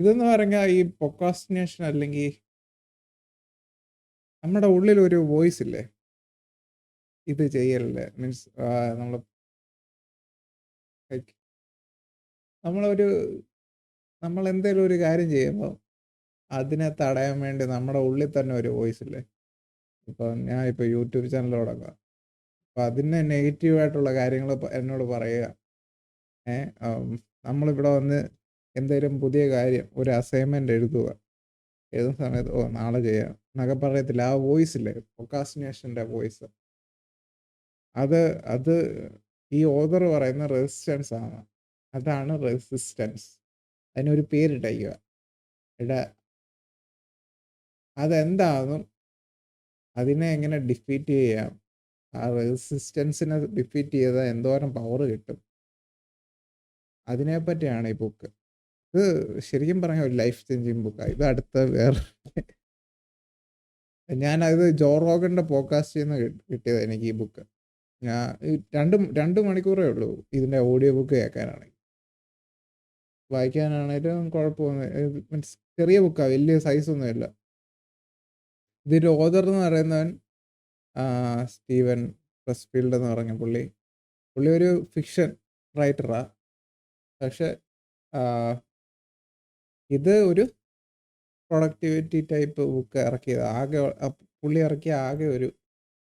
ഇതെന്ന് പറഞ്ഞാൽ ഈ പ്രൊക്രാസ്റ്റിനേഷൻ അല്ലെങ്കിൽ നമ്മുടെ ഉള്ളിലൊരു വോയിസ് ഇല്ലേ, ഇത് ചെയ്യല്ലേ, മീൻസ് നമ്മൾ നമ്മളൊരു നമ്മൾ എന്തെങ്കിലും ഒരു കാര്യം ചെയ്യുമ്പോൾ അതിനെ തടയാൻ വേണ്ടി നമ്മുടെ ഉള്ളിൽ തന്നെ ഒരു വോയിസ് ഇല്ലേ. ഇപ്പോൾ ഞാൻ ഇപ്പോൾ യൂട്യൂബ് ചാനൽ തുടങ്ങുക, അപ്പോൾ അതിന് നെഗറ്റീവായിട്ടുള്ള കാര്യങ്ങൾ എന്നോട് പറയുക. നമ്മളിവിടെ വന്ന് എന്തെങ്കിലും പുതിയ കാര്യം, ഒരു അസൈൻമെൻ്റ് എഴുതുന്ന സമയത്ത് നാളെ ചെയ്യാം എന്നൊക്കെ പറയത്തില്ല, ആ വോയിസ് ഇല്ലേ, പ്രൊക്രാസ്റ്റിനേഷൻ്റെ വോയിസ്. അത് ഈ ഓതർ പറയുന്ന റെസിസ്റ്റൻസ് ആണ്. അതാണ് റെസിസ്റ്റൻസ്. അതിനൊരു പേരിട്ടയ്ക്കുക. അതെന്താണെന്നും അതിനെ എങ്ങനെ ഡിഫീറ്റ് ചെയ്യാം, ആ റെസിസ്റ്റൻസിനെ ഡിഫീറ്റ് ചെയ്താൽ എന്തോരം പവർ കിട്ടും, അതിനെപ്പറ്റിയാണ് ഈ ബുക്ക്. ഇത് ശരിക്കും പറഞ്ഞാൽ ഒരു ലൈഫ് ചേഞ്ചിങ് ബുക്കാണ്. ഇത് അടുത്ത വേറെ ഞാനത് ജോ റോഗൻ്റെ പോഡ്കാസ്റ്റിൽ നിന്ന് കിട്ടിയത് എനിക്ക് ഈ ബുക്ക്. ഞാൻ രണ്ട് മണിക്കൂറേ ഉള്ളൂ ഇതിൻ്റെ ഓഡിയോ ബുക്ക് കേൾക്കാനാണെങ്കിൽ. വായിക്കാനാണേലും കുഴപ്പമൊന്നും, മീൻസ് ചെറിയ ബുക്കാണ്, വലിയ സൈസൊന്നുമില്ല. ഇതിൻ്റെ ഓതർ എന്ന് പറയുന്നവൻ സ്റ്റീവൻ പ്രസ്ഫീൽഡ് എന്ന് പറഞ്ഞ പുള്ളി ഒരു ഫിക്ഷൻ റൈറ്ററാണ്. പക്ഷെ ഇത് ഒരു പ്രൊഡക്ടിവിറ്റി ടൈപ്പ് ബുക്ക് ഇറക്കിയത്, പുള്ളി ഇറക്കിയ ആകെ ഒരു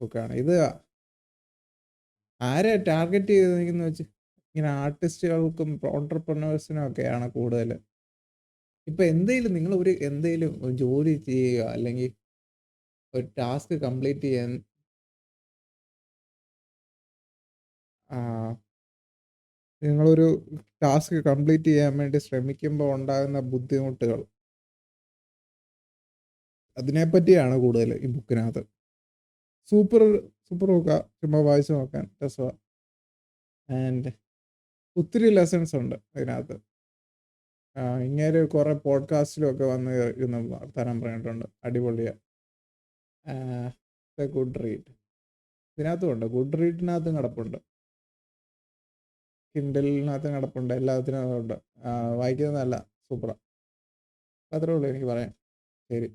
ബുക്കാണ് ഇത്. ആരെ ടാർഗറ്റ് ചെയ്തെന്ന് വെച്ച് ഇങ്ങനെ ആർട്ടിസ്റ്റുകൾക്കും ഓൺട്രപ്രനേഴ്സിനും ഒക്കെയാണ് കൂടുതൽ. ഇപ്പം എന്തെങ്കിലും ജോലി ചെയ്യുക അല്ലെങ്കിൽ ഒരു ടാസ്ക് കംപ്ലീറ്റ് ചെയ്യാൻ നിങ്ങളൊരു ടാസ്ക് കംപ്ലീറ്റ് ചെയ്യാൻ വേണ്ടി ശ്രമിക്കുമ്പോൾ ഉണ്ടാകുന്ന ബുദ്ധിമുട്ടുകൾ, അതിനെപ്പറ്റിയാണ് കൂടുതൽ ഈ ബുക്കിനകത്ത്. സൂപ്പർ ബുക്കാണ്, ചുമ്മാ വായിച്ചു നോക്കാൻ രസമാണ്. ആൻഡ് ഒത്തിരി ലെസൺസ് ഉണ്ട് അതിനകത്ത്. ഇങ്ങനെ കുറേ പോഡ്കാസ്റ്റിലും ഒക്കെ വന്ന് ഇരുന്ന് വർത്തമാനം പറഞ്ഞിട്ടുണ്ട്. അടിപൊളിയാണ്. ഗുഡ് റീഡ് ഇതിനകത്തും ഉണ്ട്, ഗുഡ് റീഡിനകത്തും കിടപ്പുണ്ട്, കിൻഡലിനകത്തും കിടപ്പുണ്ട്, എല്ലാത്തിനും ഉണ്ട്. വായിക്കുന്നതല്ല, സൂപ്പറാണ്. അത്രേ ഉള്ളൂ എനിക്ക് പറയാൻ. ശരി.